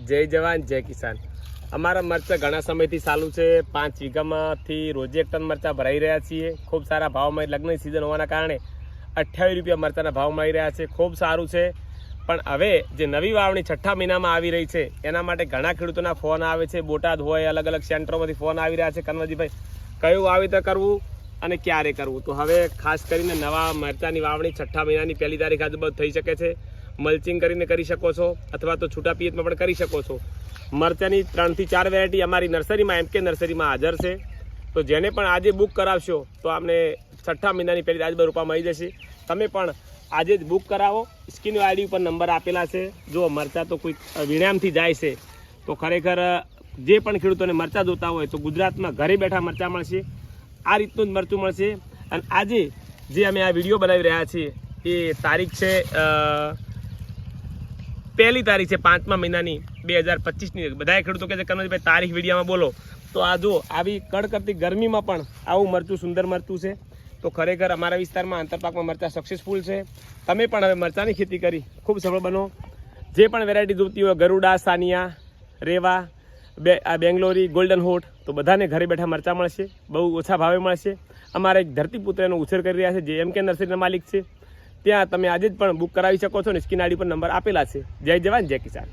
જય જવાન જય કિસાન। અમારા મરચાં ઘણા સમયથી ચાલુ છે। 5 વીઘામાંથી રોજે 1 ટન મરચાં ભરાઈ રહ્યા છીએ। ખૂબ સારા ભાવમાં લગ્નની સિઝન હોવાના કારણે 28 રૂપિયા મરચાંના ભાવ મળી રહ્યા છે। ખૂબ સારું છે। પણ હવે જે નવી વાવણી છઠ્ઠા મહિનામાં આવી રહી છે એના માટે ઘણા ખેડૂતોના ફોન આવે છે। બોટાદ હોય, અલગ અલગ સેન્ટરોમાંથી ફોન આવી રહ્યા છે, કનવરજીભાઈ કયું વાવેતર કરવું અને ક્યારે કરવું। તો હવે ખાસ કરીને નવા મરચાંની વાવણી છઠ્ઠા મહિનાની 1લી તારીખ આજુબાજુ થઈ શકે છે। મલ્ચિંગ કરીને કરી શકો છો અથવા તો છૂટા પિયતમાં પણ કરી શકો છો। મરચાંની 3 થી 4 વેરાયટી અમારી નર્સરીમાં MK નર્સરીમાં હાજર છે। તો જેને પણ આજે બુક કરાવશો તો આપણે છઠ્ઠા મહિનાની 1લી તારીખ રૂપા મળી જશે। તમે પણ આજે જ બુક કરાવો। સ્ક્રીન આઈડી ઉપર નંબર આપેલા છે। જો મરચાં તો કોઈ વિણામથી જાય છે તો ખરેખર જે પણ ખેડૂતોને મરચાં જોતા હોય તો ગુજરાતમાં ઘરે બેઠા મરચાં મળશે। આ રીતનું જ મરચું મળશે। અને આજે જે અમે આ વિડીયો બનાવી રહ્યા છીએ એ તારીખ છે 1લી તારીખ છે 5મા મહિનાની 2025ની। બધા ખેડૂતો કહે છે કનોજભાઈ તારીખ વિડીયામાં બોલો। તો આ જો આવી કડકડતી ગરમીમાં પણ આવું મરચું સુંદર મરચું છે। તો ખરેખર અમારા વિસ્તારમાં આંતરપાકમાં મરચાં સક્સેસફુલ છે। તમે પણ હવે મરચાંની ખેતી કરી ખૂબ સફળ બનો। જે પણ વેરાયટી જોતી હોય ગરુડા, સાનિયા, રેવા, આ બેંગ્લોરી, ગોલ્ડન હોટ, તો બધાને ઘરે બેઠા મરચાં મળશે। બહુ ઓછા ભાવે મળશે। અમારા એક ધરતીપુત્રનો ઉછેર કરી રહ્યા છે જે MK નર્સરીના માલિક છે। ત્યાં તમે આજે જ પણ બુક કરાવી શકો છો અને સ્ક્રીન આઈડી પર નંબર આપેલા છે। જય જવાન જય કિસાન।